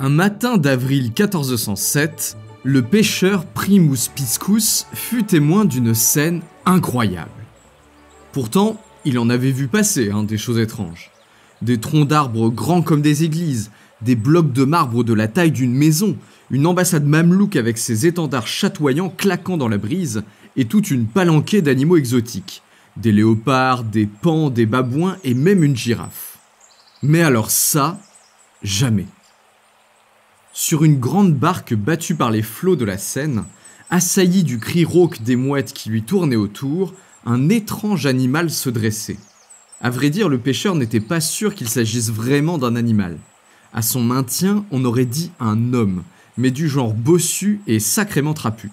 Un matin d'avril 1407, le pêcheur Primus Piscus fut témoin d'une scène incroyable. Pourtant, il en avait vu passer des choses étranges. Des troncs d'arbres grands comme des églises, des blocs de marbre de la taille d'une maison, une ambassade mamelouk avec ses étendards chatoyants claquant dans la brise, et toute une palanquée d'animaux exotiques. Des léopards, des paons, des babouins et même une girafe. Mais alors ça, jamais. Sur une grande barque battue par les flots de la Seine, assailli du cri rauque des mouettes qui lui tournaient autour, un étrange animal se dressait. À vrai dire, le pêcheur n'était pas sûr qu'il s'agisse vraiment d'un animal. À son maintien, on aurait dit un homme, mais du genre bossu et sacrément trapu.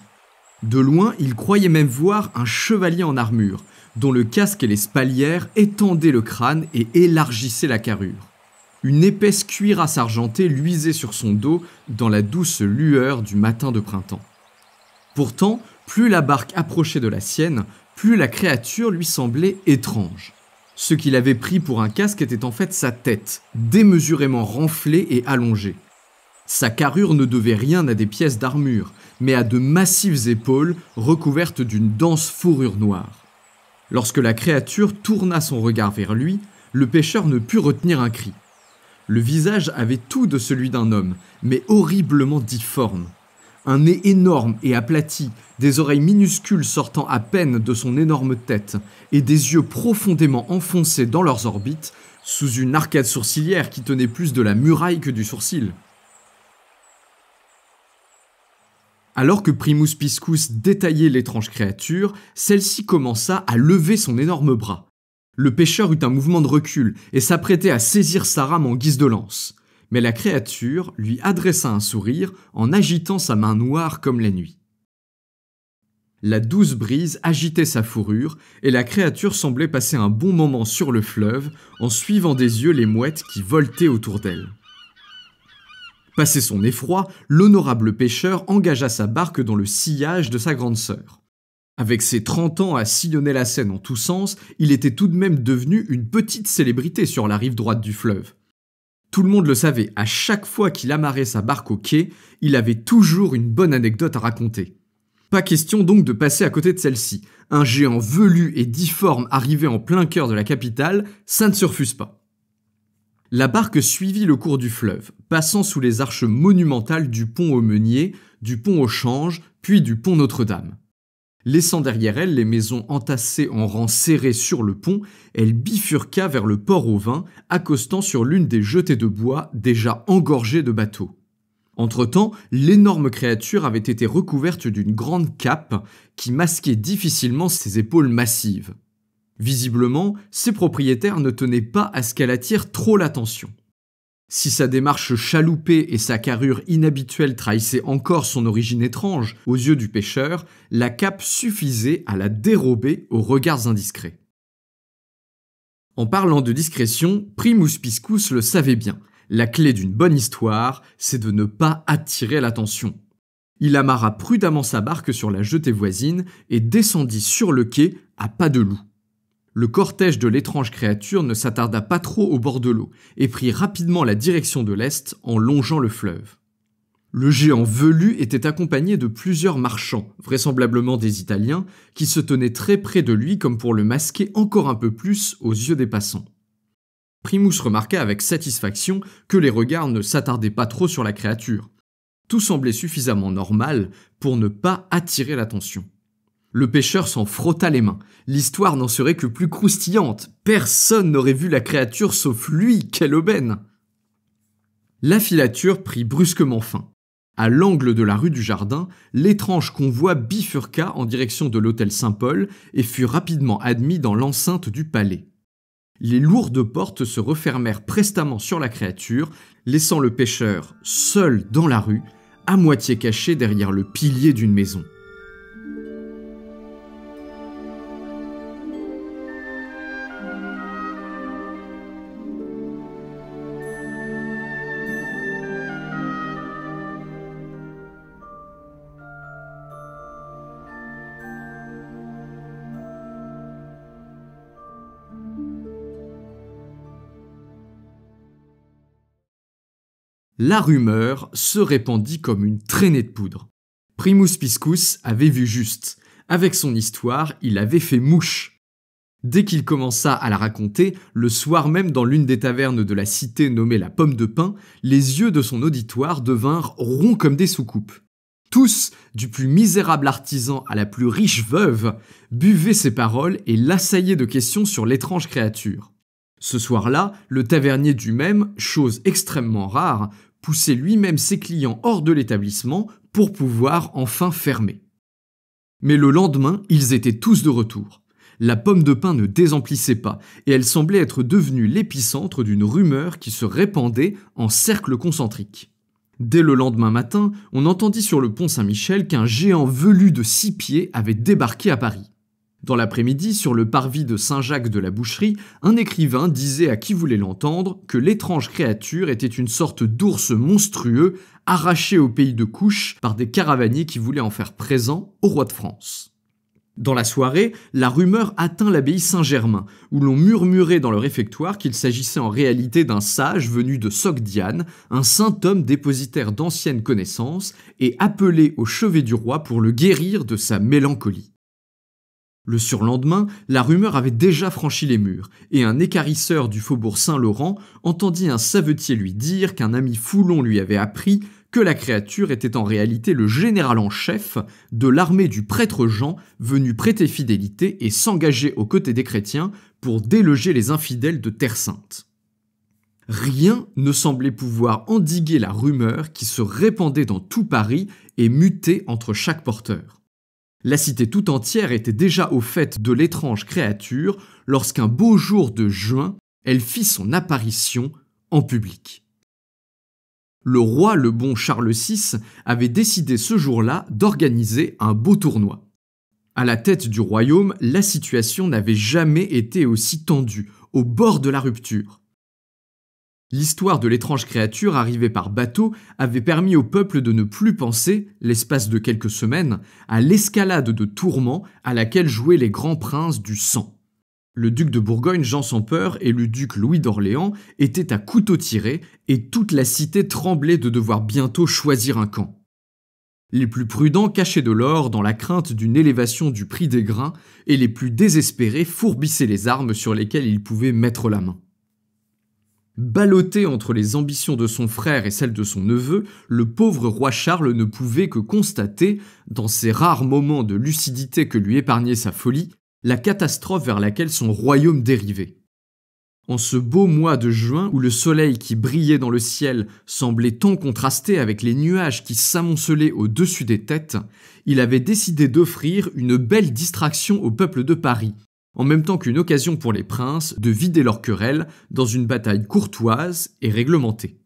De loin, il croyait même voir un chevalier en armure, dont le casque et les spalières étendaient le crâne et élargissaient la carrure. Une épaisse cuirasse argentée luisait sur son dos dans la douce lueur du matin de printemps. Pourtant, plus la barque approchait de la sienne, plus la créature lui semblait étrange. Ce qu'il avait pris pour un casque était en fait sa tête, démesurément renflée et allongée. Sa carrure ne devait rien à des pièces d'armure, mais à de massives épaules recouvertes d'une dense fourrure noire. Lorsque la créature tourna son regard vers lui, le pêcheur ne put retenir un cri. Le visage avait tout de celui d'un homme, mais horriblement difforme. Un nez énorme et aplati, des oreilles minuscules sortant à peine de son énorme tête, et des yeux profondément enfoncés dans leurs orbites, sous une arcade sourcilière qui tenait plus de la muraille que du sourcil. Alors que Primus Piscus détaillait l'étrange créature, celle-ci commença à lever son énorme bras. Le pêcheur eut un mouvement de recul et s'apprêtait à saisir sa rame en guise de lance. Mais la créature lui adressa un sourire en agitant sa main noire comme la nuit. La douce brise agitait sa fourrure et la créature semblait passer un bon moment sur le fleuve en suivant des yeux les mouettes qui voletaient autour d'elle. Passé son effroi, l'honorable pêcheur engagea sa barque dans le sillage de sa grande sœur. Avec ses 30 ans à sillonner la Seine en tous sens, il était tout de même devenu une petite célébrité sur la rive droite du fleuve. Tout le monde le savait, à chaque fois qu'il amarrait sa barque au quai, il avait toujours une bonne anecdote à raconter. Pas question donc de passer à côté de celle-ci. Un géant velu et difforme arrivé en plein cœur de la capitale, ça ne se refuse pas. La barque suivit le cours du fleuve, passant sous les arches monumentales du pont aux Meuniers, du pont au Change, puis du pont Notre-Dame. Laissant derrière elle les maisons entassées en rangs serrés sur le pont, elle bifurqua vers le port aux vins, accostant sur l'une des jetées de bois déjà engorgées de bateaux. Entre-temps, l'énorme créature avait été recouverte d'une grande cape qui masquait difficilement ses épaules massives. Visiblement, ses propriétaires ne tenaient pas à ce qu'elle attire trop l'attention. Si sa démarche chaloupée et sa carrure inhabituelle trahissaient encore son origine étrange aux yeux du pêcheur, la cape suffisait à la dérober aux regards indiscrets. En parlant de discrétion, Primus Piscus le savait bien. La clé d'une bonne histoire, c'est de ne pas attirer l'attention. Il amarra prudemment sa barque sur la jetée voisine et descendit sur le quai à pas de loup. Le cortège de l'étrange créature ne s'attarda pas trop au bord de l'eau et prit rapidement la direction de l'est en longeant le fleuve. Le géant velu était accompagné de plusieurs marchands, vraisemblablement des Italiens, qui se tenaient très près de lui comme pour le masquer encore un peu plus aux yeux des passants. Primus remarqua avec satisfaction que les regards ne s'attardaient pas trop sur la créature. Tout semblait suffisamment normal pour ne pas attirer l'attention. Le pêcheur s'en frotta les mains. L'histoire n'en serait que plus croustillante. Personne n'aurait vu la créature sauf lui, quelle aubaine! La filature prit brusquement fin. À l'angle de la rue du Jardin, l'étrange convoi bifurqua en direction de l'hôtel Saint-Paul et fut rapidement admis dans l'enceinte du palais. Les lourdes portes se refermèrent prestement sur la créature, laissant le pêcheur seul dans la rue, à moitié caché derrière le pilier d'une maison. La rumeur se répandit comme une traînée de poudre. Primus Piscus avait vu juste. Avec son histoire, il avait fait mouche. Dès qu'il commença à la raconter, le soir même dans l'une des tavernes de la cité nommée la Pomme de Pin, les yeux de son auditoire devinrent ronds comme des soucoupes. Tous, du plus misérable artisan à la plus riche veuve, buvaient ses paroles et l'assaillaient de questions sur l'étrange créature. Ce soir-là, le tavernier du même, chose extrêmement rare, poussait lui-même ses clients hors de l'établissement pour pouvoir enfin fermer. Mais le lendemain, ils étaient tous de retour. La Pomme de Pin ne désemplissait pas, et elle semblait être devenue l'épicentre d'une rumeur qui se répandait en cercle concentrique. Dès le lendemain matin, on entendit sur le pont Saint-Michel qu'un géant velu de 6 pieds avait débarqué à Paris. Dans l'après-midi, sur le parvis de Saint-Jacques de la Boucherie, un écrivain disait à qui voulait l'entendre que l'étrange créature était une sorte d'ours monstrueux arraché au pays de Couche par des caravaniers qui voulaient en faire présent au roi de France. Dans la soirée, la rumeur atteint l'abbaye Saint-Germain, où l'on murmurait dans le réfectoire qu'il s'agissait en réalité d'un sage venu de Sogdiane, un saint homme dépositaire d'anciennes connaissances et appelé au chevet du roi pour le guérir de sa mélancolie. Le surlendemain, la rumeur avait déjà franchi les murs, et un équarrisseur du faubourg Saint-Laurent entendit un savetier lui dire qu'un ami Foulon lui avait appris que la créature était en réalité le général en chef de l'armée du prêtre Jean venu prêter fidélité et s'engager aux côtés des chrétiens pour déloger les infidèles de Terre Sainte. Rien ne semblait pouvoir endiguer la rumeur qui se répandait dans tout Paris et mutait entre chaque porteur. La cité tout entière était déjà au fait de l'étrange créature lorsqu'un beau jour de juin, elle fit son apparition en public. Le roi, le bon Charles VI, avait décidé ce jour-là d'organiser un beau tournoi. À la tête du royaume, la situation n'avait jamais été aussi tendue, au bord de la rupture. L'histoire de l'étrange créature arrivée par bateau avait permis au peuple de ne plus penser, l'espace de quelques semaines, à l'escalade de tourments à laquelle jouaient les grands princes du sang. Le duc de Bourgogne, Jean sans peur, et le duc Louis d'Orléans étaient à couteau tiré et toute la cité tremblait de devoir bientôt choisir un camp. Les plus prudents cachaient de l'or dans la crainte d'une élévation du prix des grains et les plus désespérés fourbissaient les armes sur lesquelles ils pouvaient mettre la main. Ballotté entre les ambitions de son frère et celles de son neveu, le pauvre roi Charles ne pouvait que constater, dans ces rares moments de lucidité que lui épargnait sa folie, la catastrophe vers laquelle son royaume dérivait. En ce beau mois de juin où le soleil qui brillait dans le ciel semblait tant contraster avec les nuages qui s'amoncelaient au-dessus des têtes, il avait décidé d'offrir une belle distraction au peuple de Paris, en même temps qu'une occasion pour les princes de vider leurs querelles dans une bataille courtoise et réglementée.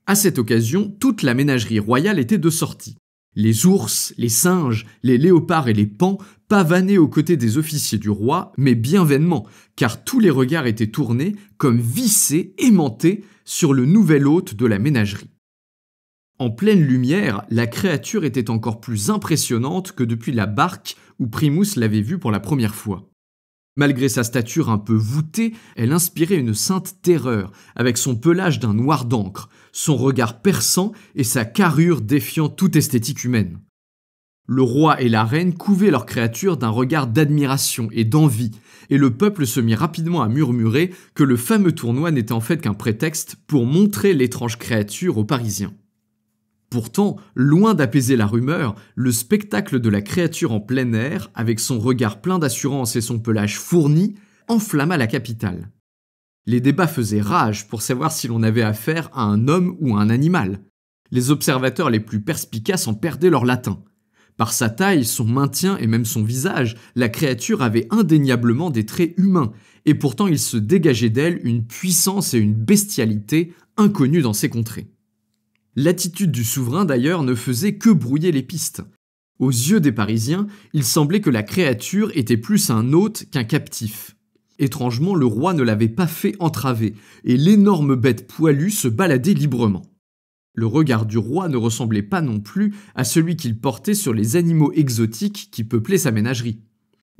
À cette occasion, toute la ménagerie royale était de sortie. Les ours, les singes, les léopards et les paons pavanaient aux côtés des officiers du roi, mais bien vainement, car tous les regards étaient tournés, comme vissés, aimantés, sur le nouvel hôte de la ménagerie. En pleine lumière, la créature était encore plus impressionnante que depuis la barque où Primus l'avait vue pour la première fois. Malgré sa stature un peu voûtée, elle inspirait une sainte terreur, avec son pelage d'un noir d'encre, son regard perçant et sa carrure défiant toute esthétique humaine. Le roi et la reine couvaient leur créature d'un regard d'admiration et d'envie, et le peuple se mit rapidement à murmurer que le fameux tournoi n'était en fait qu'un prétexte pour montrer l'étrange créature aux Parisiens. Pourtant, loin d'apaiser la rumeur, le spectacle de la créature en plein air, avec son regard plein d'assurance et son pelage fourni, enflamma la capitale. Les débats faisaient rage pour savoir si l'on avait affaire à un homme ou à un animal. Les observateurs les plus perspicaces en perdaient leur latin. Par sa taille, son maintien et même son visage, la créature avait indéniablement des traits humains, et pourtant il se dégageait d'elle une puissance et une bestialité inconnues dans ces contrées. L'attitude du souverain d'ailleurs ne faisait que brouiller les pistes. Aux yeux des Parisiens, il semblait que la créature était plus un hôte qu'un captif. Étrangement, le roi ne l'avait pas fait entraver, et l'énorme bête poilue se baladait librement. Le regard du roi ne ressemblait pas non plus à celui qu'il portait sur les animaux exotiques qui peuplaient sa ménagerie.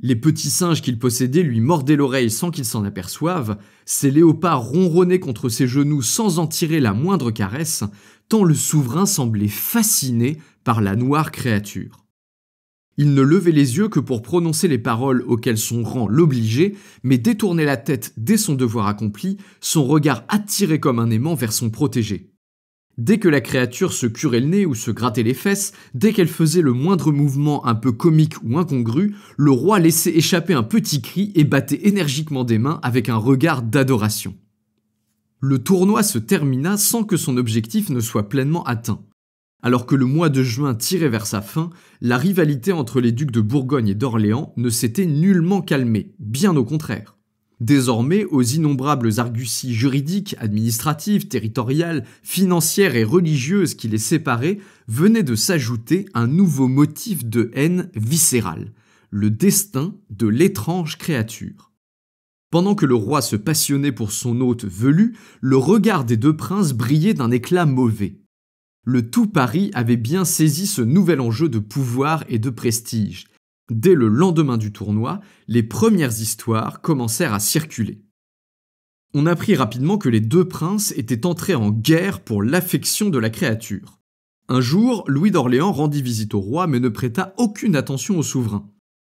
Les petits singes qu'il possédait lui mordaient l'oreille sans qu'il s'en aperçoive, ses léopards ronronnaient contre ses genoux sans en tirer la moindre caresse, tant le souverain semblait fasciné par la noire créature. Il ne levait les yeux que pour prononcer les paroles auxquelles son rang l'obligeait, mais détournait la tête dès son devoir accompli, son regard attiré comme un aimant vers son protégé. Dès que la créature se curait le nez ou se grattait les fesses, dès qu'elle faisait le moindre mouvement un peu comique ou incongru, le roi laissait échapper un petit cri et battait énergiquement des mains avec un regard d'adoration. Le tournoi se termina sans que son objectif ne soit pleinement atteint. Alors que le mois de juin tirait vers sa fin, la rivalité entre les ducs de Bourgogne et d'Orléans ne s'était nullement calmée, bien au contraire. Désormais, aux innombrables arguties juridiques, administratives, territoriales, financières et religieuses qui les séparaient, venait de s'ajouter un nouveau motif de haine viscérale, le destin de l'étrange créature. Pendant que le roi se passionnait pour son hôte velu, le regard des deux princes brillait d'un éclat mauvais. Le tout Paris avait bien saisi ce nouvel enjeu de pouvoir et de prestige. Dès le lendemain du tournoi, les premières histoires commencèrent à circuler. On apprit rapidement que les deux princes étaient entrés en guerre pour l'affection de la créature. Un jour, Louis d'Orléans rendit visite au roi mais ne prêta aucune attention au souverain.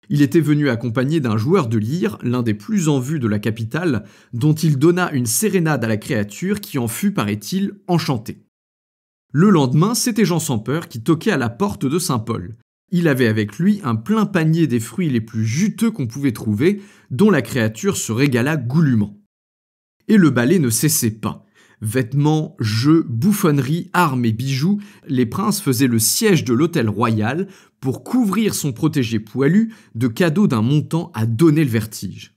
Il était venu accompagné d'un joueur de lyre, l'un des plus en vue de la capitale, dont il donna une sérénade à la créature qui en fut, paraît-il, enchantée. Le lendemain, c'était Jean sans peur qui toquait à la porte de Saint-Paul. Il avait avec lui un plein panier des fruits les plus juteux qu'on pouvait trouver, dont la créature se régala goulûment. Et le ballet ne cessait pas. Vêtements, jeux, bouffonneries, armes et bijoux, les princes faisaient le siège de l'hôtel royal pour couvrir son protégé poilu de cadeaux d'un montant à donner le vertige.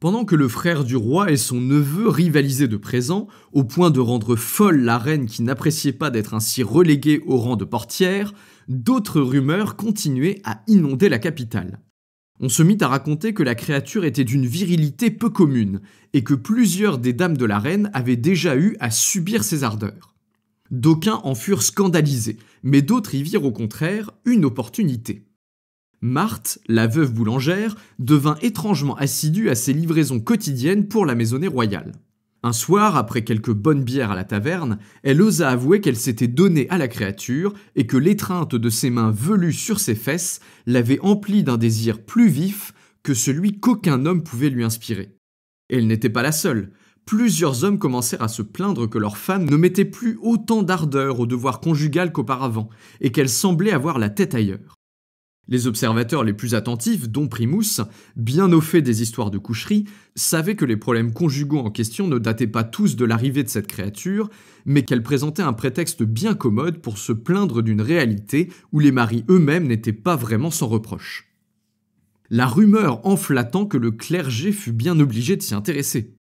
Pendant que le frère du roi et son neveu rivalisaient de présents, au point de rendre folle la reine qui n'appréciait pas d'être ainsi reléguée au rang de portière, d'autres rumeurs continuaient à inonder la capitale. On se mit à raconter que la créature était d'une virilité peu commune, et que plusieurs des dames de la reine avaient déjà eu à subir ses ardeurs. D'aucuns en furent scandalisés, mais d'autres y virent au contraire une opportunité. Marthe, la veuve boulangère, devint étrangement assidue à ses livraisons quotidiennes pour la maisonnée royale. Un soir, après quelques bonnes bières à la taverne, elle osa avouer qu'elle s'était donnée à la créature et que l'étreinte de ses mains velues sur ses fesses l'avait emplie d'un désir plus vif que celui qu'aucun homme pouvait lui inspirer. Et elle n'était pas la seule. Plusieurs hommes commencèrent à se plaindre que leurs femmes ne mettaient plus autant d'ardeur au devoir conjugal qu'auparavant et qu'elles semblaient avoir la tête ailleurs. Les observateurs les plus attentifs, dont Primous, bien au fait des histoires de coucherie, savaient que les problèmes conjugaux en question ne dataient pas tous de l'arrivée de cette créature, mais qu'elle présentait un prétexte bien commode pour se plaindre d'une réalité où les maris eux-mêmes n'étaient pas vraiment sans reproche. La rumeur enfla tant que le clergé fut bien obligé de s'y intéresser.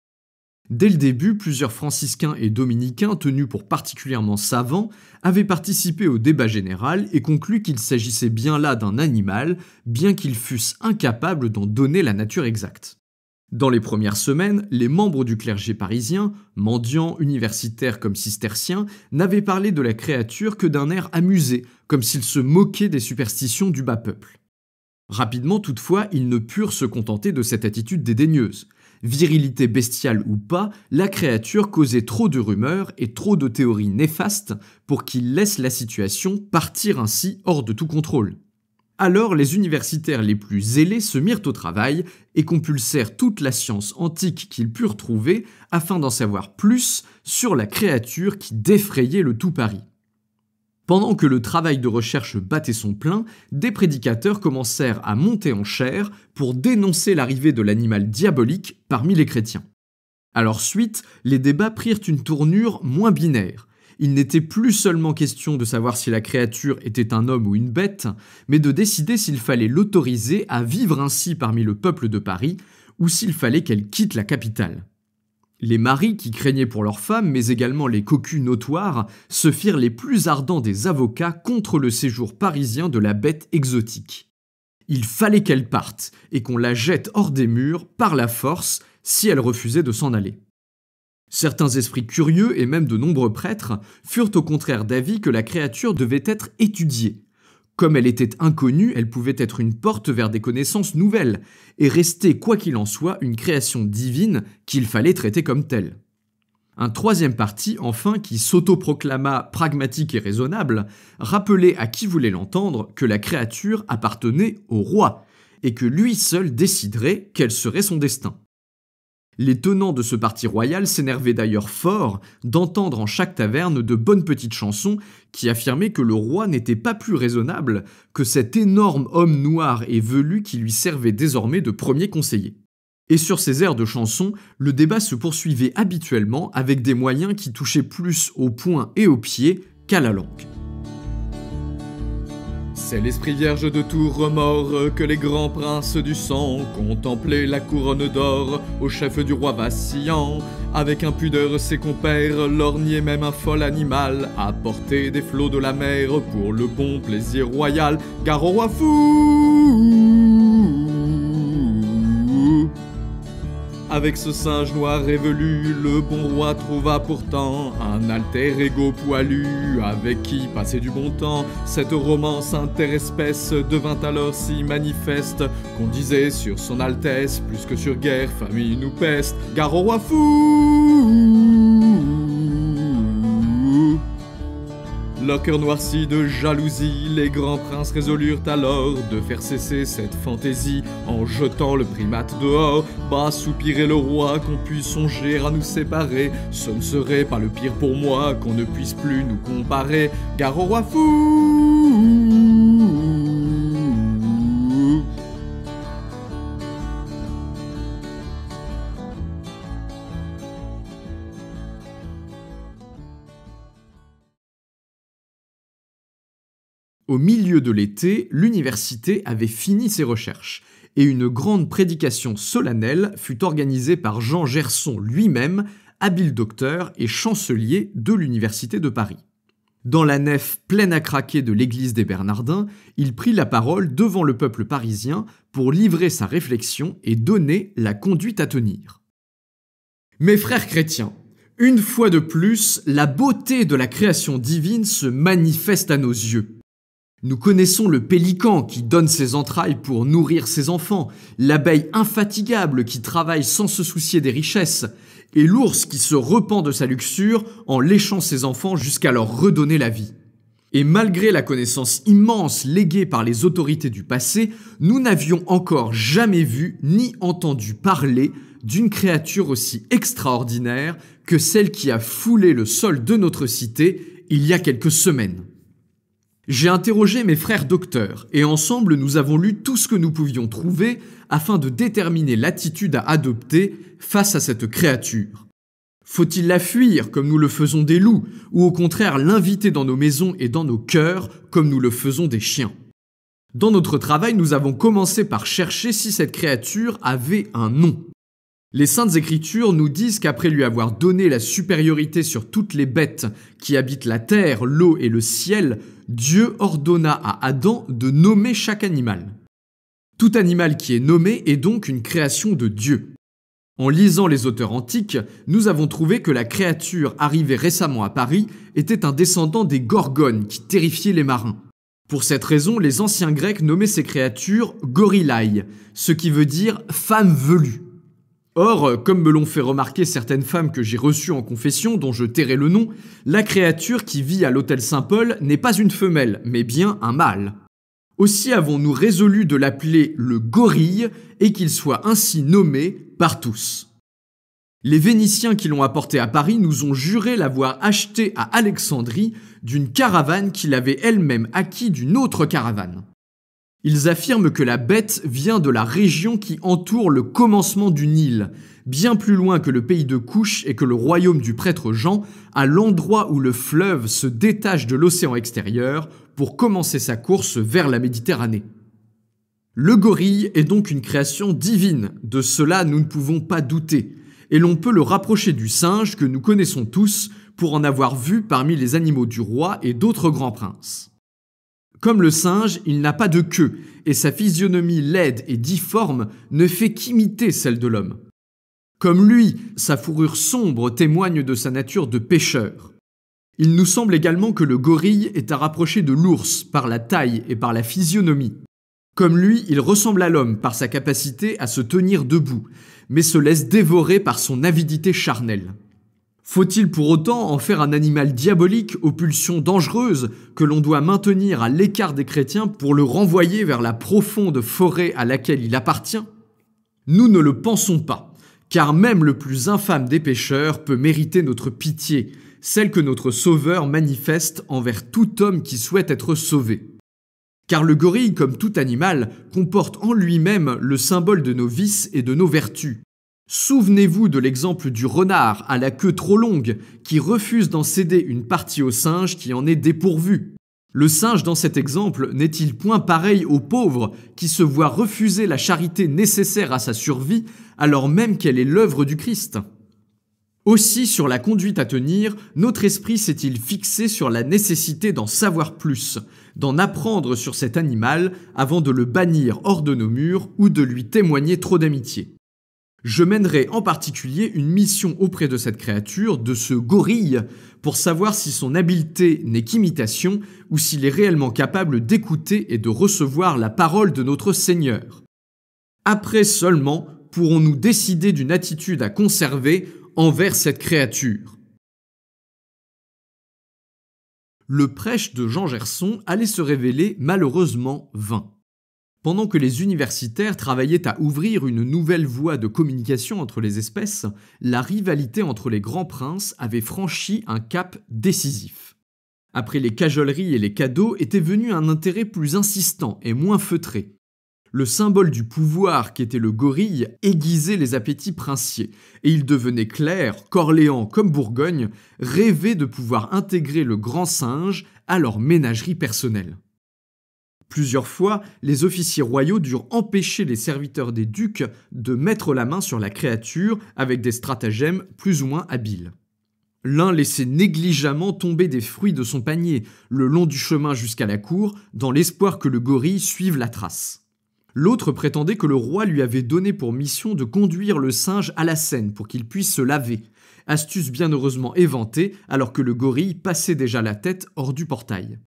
Dès le début, plusieurs franciscains et dominicains, tenus pour particulièrement savants, avaient participé au débat général et conclu qu'il s'agissait bien là d'un animal, bien qu'ils fussent incapables d'en donner la nature exacte. Dans les premières semaines, les membres du clergé parisien, mendiants, universitaires comme cisterciens, n'avaient parlé de la créature que d'un air amusé, comme s'ils se moquaient des superstitions du bas peuple. Rapidement toutefois, ils ne purent se contenter de cette attitude dédaigneuse. Virilité bestiale ou pas, la créature causait trop de rumeurs et trop de théories néfastes pour qu'ils laissent la situation partir ainsi hors de tout contrôle. Alors les universitaires les plus zélés se mirent au travail et compulsèrent toute la science antique qu'ils purent trouver afin d'en savoir plus sur la créature qui défrayait le tout Paris. Pendant que le travail de recherche battait son plein, des prédicateurs commencèrent à monter en chaire pour dénoncer l'arrivée de l'animal diabolique parmi les chrétiens. À leur suite, les débats prirent une tournure moins binaire. Il n'était plus seulement question de savoir si la créature était un homme ou une bête, mais de décider s'il fallait l'autoriser à vivre ainsi parmi le peuple de Paris, ou s'il fallait qu'elle quitte la capitale. Les maris qui craignaient pour leurs femmes, mais également les cocus notoires, se firent les plus ardents des avocats contre le séjour parisien de la bête exotique. Il fallait qu'elle parte, et qu'on la jette hors des murs par la force si elle refusait de s'en aller. Certains esprits curieux et même de nombreux prêtres furent au contraire d'avis que la créature devait être étudiée. Comme elle était inconnue, elle pouvait être une porte vers des connaissances nouvelles, et rester, quoi qu'il en soit, une création divine qu'il fallait traiter comme telle. Un troisième parti, enfin, qui s'autoproclama pragmatique et raisonnable, rappelait à qui voulait l'entendre que la créature appartenait au roi, et que lui seul déciderait quel serait son destin. Les tenants de ce parti royal s'énervaient d'ailleurs fort d'entendre en chaque taverne de bonnes petites chansons qui affirmaient que le roi n'était pas plus raisonnable que cet énorme homme noir et velu qui lui servait désormais de premier conseiller. Et sur ces airs de chansons, le débat se poursuivait habituellement avec des moyens qui touchaient plus aux poings et aux pieds qu'à la langue. C'est l'esprit vierge de tout remords que les grands princes du sang contemplaient la couronne d'or au chef du roi vacillant. Avec impudeur ses compères, lorgnaient même un fol animal à portée des flots de la mer pour le bon plaisir royal. Gare au roi fou! Avec ce singe noir et velu, le bon roi trouva pourtant un alter ego poilu, avec qui passer du bon temps. Cette romance interespèce devint alors si manifeste qu'on disait sur son altesse, plus que sur guerre, famine ou peste, gare au roi fou! Leur cœur noirci de jalousie, les grands princes résolurent alors de faire cesser cette fantaisie en jetant le primate dehors. Bas soupirait le roi qu'on puisse songer à nous séparer. Ce ne serait pas le pire pour moi qu'on ne puisse plus nous comparer. Gare au roi fou! Au milieu de l'été, l'université avait fini ses recherches, et une grande prédication solennelle fut organisée par Jean Gerson lui-même, habile docteur et chancelier de l'université de Paris. Dans la nef pleine à craquer de l'église des Bernardins, il prit la parole devant le peuple parisien pour livrer sa réflexion et donner la conduite à tenir. Mes frères chrétiens, une fois de plus, la beauté de la création divine se manifeste à nos yeux. Nous connaissons le pélican qui donne ses entrailles pour nourrir ses enfants, l'abeille infatigable qui travaille sans se soucier des richesses, et l'ours qui se repent de sa luxure en léchant ses enfants jusqu'à leur redonner la vie. Et malgré la connaissance immense léguée par les autorités du passé, nous n'avions encore jamais vu ni entendu parler d'une créature aussi extraordinaire que celle qui a foulé le sol de notre cité il y a quelques semaines. J'ai interrogé mes frères docteurs et ensemble nous avons lu tout ce que nous pouvions trouver afin de déterminer l'attitude à adopter face à cette créature. Faut-il la fuir comme nous le faisons des loups ou au contraire l'inviter dans nos maisons et dans nos cœurs comme nous le faisons des chiens ? Dans notre travail, nous avons commencé par chercher si cette créature avait un nom. Les Saintes Écritures nous disent qu'après lui avoir donné la supériorité sur toutes les bêtes qui habitent la terre, l'eau et le ciel, Dieu ordonna à Adam de nommer chaque animal. Tout animal qui est nommé est donc une création de Dieu. En lisant les auteurs antiques, nous avons trouvé que la créature arrivée récemment à Paris était un descendant des Gorgones qui terrifiaient les marins. Pour cette raison, les anciens Grecs nommaient ces créatures Gorillae, ce qui veut dire « femme velue ». Or, comme me l'ont fait remarquer certaines femmes que j'ai reçues en confession, dont je tairai le nom, la créature qui vit à l'hôtel Saint-Paul n'est pas une femelle, mais bien un mâle. Aussi avons-nous résolu de l'appeler le gorille et qu'il soit ainsi nommé par tous. Les Vénitiens qui l'ont apporté à Paris nous ont juré l'avoir acheté à Alexandrie d'une caravane qu'il avait elle-même acquis d'une autre caravane. Ils affirment que la bête vient de la région qui entoure le commencement du Nil, bien plus loin que le pays de Couche et que le royaume du prêtre Jean, à l'endroit où le fleuve se détache de l'océan extérieur pour commencer sa course vers la Méditerranée. Le gorille est donc une création divine, de cela nous ne pouvons pas douter, et l'on peut le rapprocher du singe que nous connaissons tous pour en avoir vu parmi les animaux du roi et d'autres grands princes. Comme le singe, il n'a pas de queue, et sa physionomie laide et difforme ne fait qu'imiter celle de l'homme. Comme lui, sa fourrure sombre témoigne de sa nature de pêcheur. Il nous semble également que le gorille est à rapprocher de l'ours par la taille et par la physionomie. Comme lui, il ressemble à l'homme par sa capacité à se tenir debout, mais se laisse dévorer par son avidité charnelle. Faut-il pour autant en faire un animal diabolique aux pulsions dangereuses que l'on doit maintenir à l'écart des chrétiens pour le renvoyer vers la profonde forêt à laquelle il appartient ? Nous ne le pensons pas, car même le plus infâme des pécheurs peut mériter notre pitié, celle que notre Sauveur manifeste envers tout homme qui souhaite être sauvé. Car le gorille, comme tout animal, comporte en lui-même le symbole de nos vices et de nos vertus. Souvenez-vous de l'exemple du renard à la queue trop longue qui refuse d'en céder une partie au singe qui en est dépourvu. Le singe dans cet exemple n'est-il point pareil au pauvre qui se voit refuser la charité nécessaire à sa survie alors même qu'elle est l'œuvre du Christ ? Aussi, sur la conduite à tenir, notre esprit s'est-il fixé sur la nécessité d'en savoir plus, d'en apprendre sur cet animal avant de le bannir hors de nos murs ou de lui témoigner trop d'amitié. Je mènerai en particulier une mission auprès de cette créature, de ce gorille, pour savoir si son habileté n'est qu'imitation ou s'il est réellement capable d'écouter et de recevoir la parole de notre Seigneur. Après seulement pourrons-nous décider d'une attitude à conserver envers cette créature. Le prêche de Jean Gerson allait se révéler malheureusement vain. Pendant que les universitaires travaillaient à ouvrir une nouvelle voie de communication entre les espèces, la rivalité entre les grands princes avait franchi un cap décisif. Après les cajoleries et les cadeaux était venu un intérêt plus insistant et moins feutré. Le symbole du pouvoir qu'était le gorille aiguisait les appétits princiers, et il devenait clair qu'Orléans comme Bourgogne rêvaient de pouvoir intégrer le grand singe à leur ménagerie personnelle. Plusieurs fois, les officiers royaux durent empêcher les serviteurs des ducs de mettre la main sur la créature avec des stratagèmes plus ou moins habiles. L'un laissait négligemment tomber des fruits de son panier le long du chemin jusqu'à la cour dans l'espoir que le gorille suive la trace. L'autre prétendait que le roi lui avait donné pour mission de conduire le singe à la Seine pour qu'il puisse se laver, astuce bien heureusement éventée alors que le gorille passait déjà la tête hors du portail.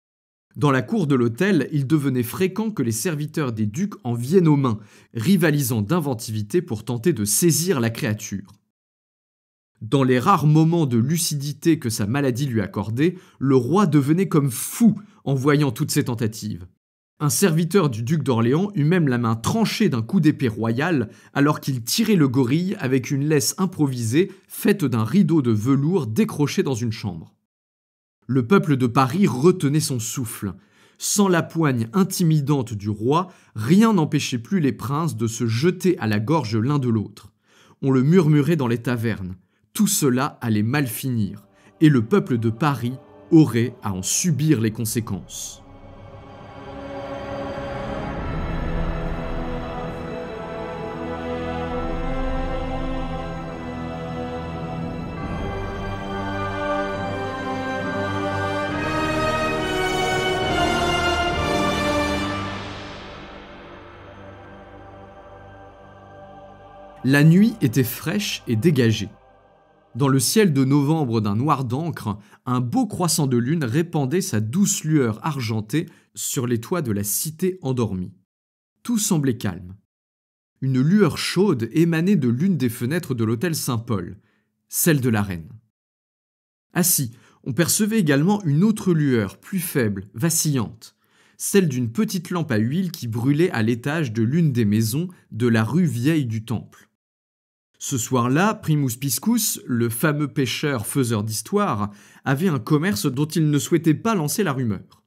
Dans la cour de l'hôtel, il devenait fréquent que les serviteurs des ducs en viennent aux mains, rivalisant d'inventivité pour tenter de saisir la créature. Dans les rares moments de lucidité que sa maladie lui accordait, le roi devenait comme fou en voyant toutes ces tentatives. Un serviteur du duc d'Orléans eut même la main tranchée d'un coup d'épée royal alors qu'il tirait le gorille avec une laisse improvisée faite d'un rideau de velours décroché dans une chambre. Le peuple de Paris retenait son souffle. Sans la poigne intimidante du roi, rien n'empêchait plus les princes de se jeter à la gorge l'un de l'autre. On le murmurait dans les tavernes. Tout cela allait mal finir, et le peuple de Paris aurait à en subir les conséquences. La nuit était fraîche et dégagée. Dans le ciel de novembre d'un noir d'encre, un beau croissant de lune répandait sa douce lueur argentée sur les toits de la cité endormie. Tout semblait calme. Une lueur chaude émanait de l'une des fenêtres de l'hôtel Saint-Paul, celle de la reine. Assis, on percevait également une autre lueur, plus faible, vacillante, celle d'une petite lampe à huile qui brûlait à l'étage de l'une des maisons de la rue Vieille du Temple. Ce soir-là, Primus Piscus, le fameux pêcheur faiseur d'histoire, avait un commerce dont il ne souhaitait pas lancer la rumeur.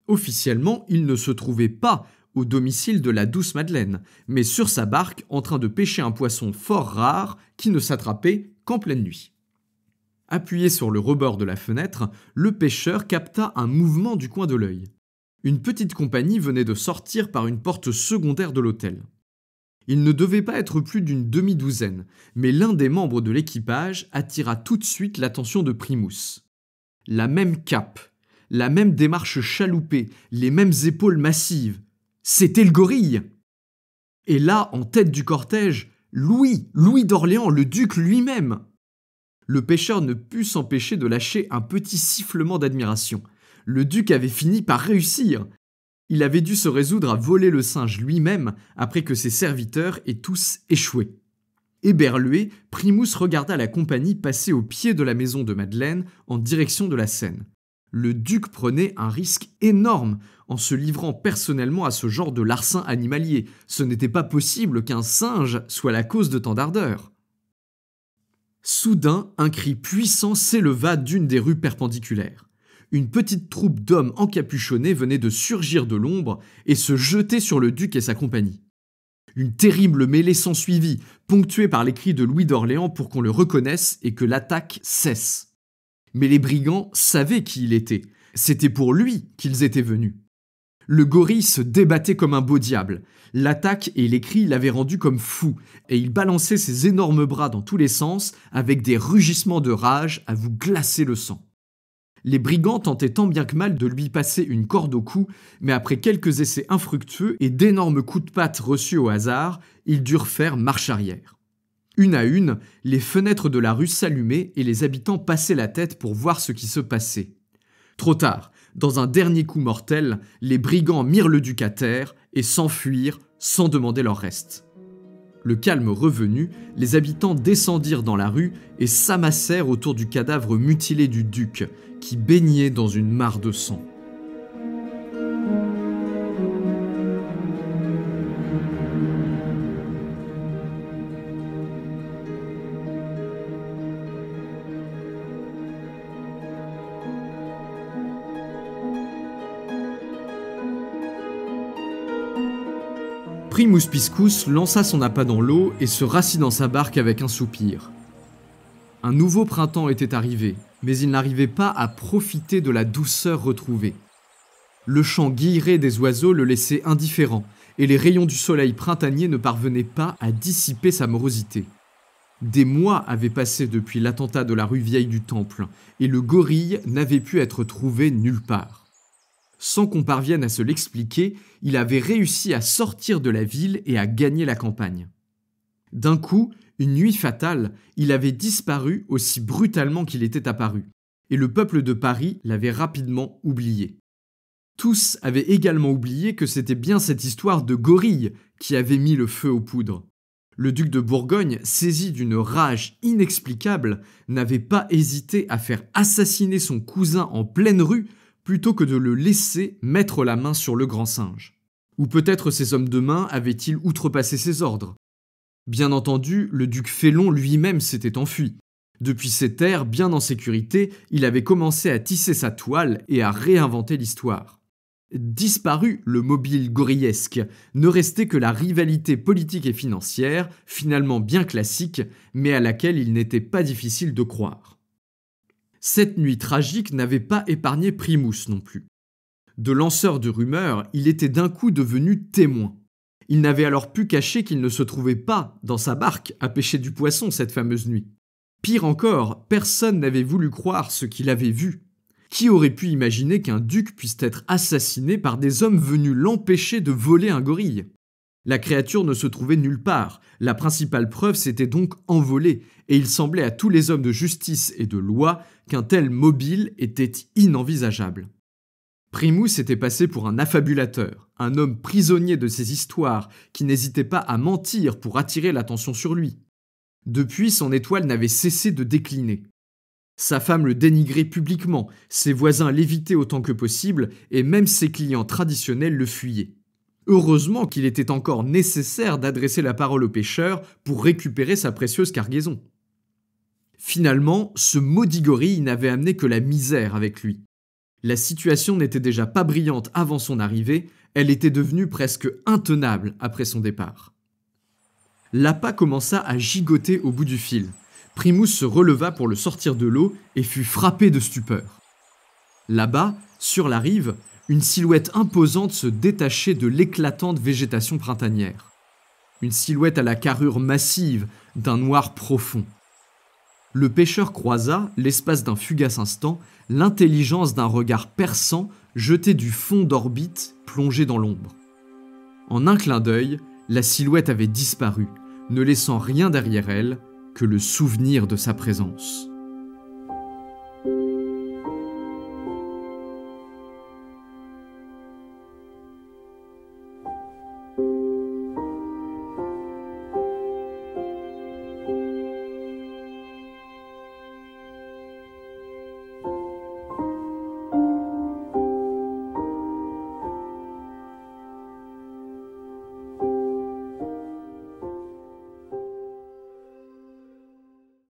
Officiellement, il ne se trouvait pas au domicile de la douce Madeleine, mais sur sa barque en train de pêcher un poisson fort rare qui ne s'attrapait qu'en pleine nuit. Appuyé sur le rebord de la fenêtre, le pêcheur capta un mouvement du coin de l'œil. Une petite compagnie venait de sortir par une porte secondaire de l'hôtel. Il ne devait pas être plus d'une demi-douzaine, mais l'un des membres de l'équipage attira tout de suite l'attention de Primus. La même cape, la même démarche chaloupée, les mêmes épaules massives. C'était le gorille! Et là, en tête du cortège, Louis d'Orléans, le duc lui-même! Le pêcheur ne put s'empêcher de lâcher un petit sifflement d'admiration. Le duc avait fini par réussir. Il avait dû se résoudre à voler le singe lui-même après que ses serviteurs aient tous échoué. Éberlué, Primus regarda la compagnie passer au pied de la maison de Madeleine en direction de la Seine. Le duc prenait un risque énorme en se livrant personnellement à ce genre de larcin animalier. Ce n'était pas possible qu'un singe soit la cause de tant d'ardeur. Soudain, un cri puissant s'éleva d'une des rues perpendiculaires. Une petite troupe d'hommes encapuchonnés venait de surgir de l'ombre et se jeter sur le duc et sa compagnie. Une terrible mêlée s'ensuivit, ponctuée par les cris de Louis d'Orléans pour qu'on le reconnaisse et que l'attaque cesse. Mais les brigands savaient qui il était. C'était pour lui qu'ils étaient venus. Le gorille se débattait comme un beau diable. L'attaque et les cris l'avaient rendu comme fou, et il balançait ses énormes bras dans tous les sens avec des rugissements de rage à vous glacer le sang. Les brigands tentaient tant bien que mal de lui passer une corde au cou, mais après quelques essais infructueux et d'énormes coups de patte reçus au hasard, ils durent faire marche arrière. Une à une, les fenêtres de la rue s'allumaient et les habitants passaient la tête pour voir ce qui se passait. Trop tard, dans un dernier coup mortel, les brigands mirent le duc à terre et s'enfuirent sans demander leur reste. Le calme revenu, les habitants descendirent dans la rue et s'amassèrent autour du cadavre mutilé du duc, qui baignait dans une mare de sang. Primus Piscus lança son appât dans l'eau et se rassit dans sa barque avec un soupir. Un nouveau printemps était arrivé, mais il n'arrivait pas à profiter de la douceur retrouvée. Le chant guilleré des oiseaux le laissait indifférent, et les rayons du soleil printanier ne parvenaient pas à dissiper sa morosité. Des mois avaient passé depuis l'attentat de la rue Vieille du Temple, et le gorille n'avait pu être trouvé nulle part. Sans qu'on parvienne à se l'expliquer, il avait réussi à sortir de la ville et à gagner la campagne. D'un coup, une nuit fatale, il avait disparu aussi brutalement qu'il était apparu, et le peuple de Paris l'avait rapidement oublié. Tous avaient également oublié que c'était bien cette histoire de gorille qui avait mis le feu aux poudres. Le duc de Bourgogne, saisi d'une rage inexplicable, n'avait pas hésité à faire assassiner son cousin en pleine rue plutôt que de le laisser mettre la main sur le grand singe. Ou peut-être ces hommes de main avaient-ils outrepassé ses ordres. Bien entendu, le duc Félon lui-même s'était enfui. Depuis ses terres, bien en sécurité, il avait commencé à tisser sa toile et à réinventer l'histoire. Disparu le mobile gorillesque, ne restait que la rivalité politique et financière, finalement bien classique, mais à laquelle il n'était pas difficile de croire. Cette nuit tragique n'avait pas épargné Primus non plus. De lanceur de rumeurs, il était d'un coup devenu témoin. Il n'avait alors pu cacher qu'il ne se trouvait pas dans sa barque à pêcher du poisson cette fameuse nuit. Pire encore, personne n'avait voulu croire ce qu'il avait vu. Qui aurait pu imaginer qu'un duc puisse être assassiné par des hommes venus l'empêcher de voler un gorille ? La créature ne se trouvait nulle part, la principale preuve s'était donc envolée, et il semblait à tous les hommes de justice et de loi qu'un tel mobile était inenvisageable. Primus était passé pour un affabulateur, un homme prisonnier de ses histoires, qui n'hésitait pas à mentir pour attirer l'attention sur lui. Depuis, son étoile n'avait cessé de décliner. Sa femme le dénigrait publiquement, ses voisins l'évitaient autant que possible, et même ses clients traditionnels le fuyaient. Heureusement qu'il était encore nécessaire d'adresser la parole au pêcheur pour récupérer sa précieuse cargaison. Finalement, ce maudit gorille n'avait amené que la misère avec lui. La situation n'était déjà pas brillante avant son arrivée, elle était devenue presque intenable après son départ. L'appât commença à gigoter au bout du fil. Primus se releva pour le sortir de l'eau et fut frappé de stupeur. Là-bas, sur la rive, une silhouette imposante se détachait de l'éclatante végétation printanière. Une silhouette à la carrure massive, d'un noir profond. Le pêcheur croisa, l'espace d'un fugace instant, l'intelligence d'un regard perçant jeté du fond d'orbite plongé dans l'ombre. En un clin d'œil, la silhouette avait disparu, ne laissant rien derrière elle que le souvenir de sa présence.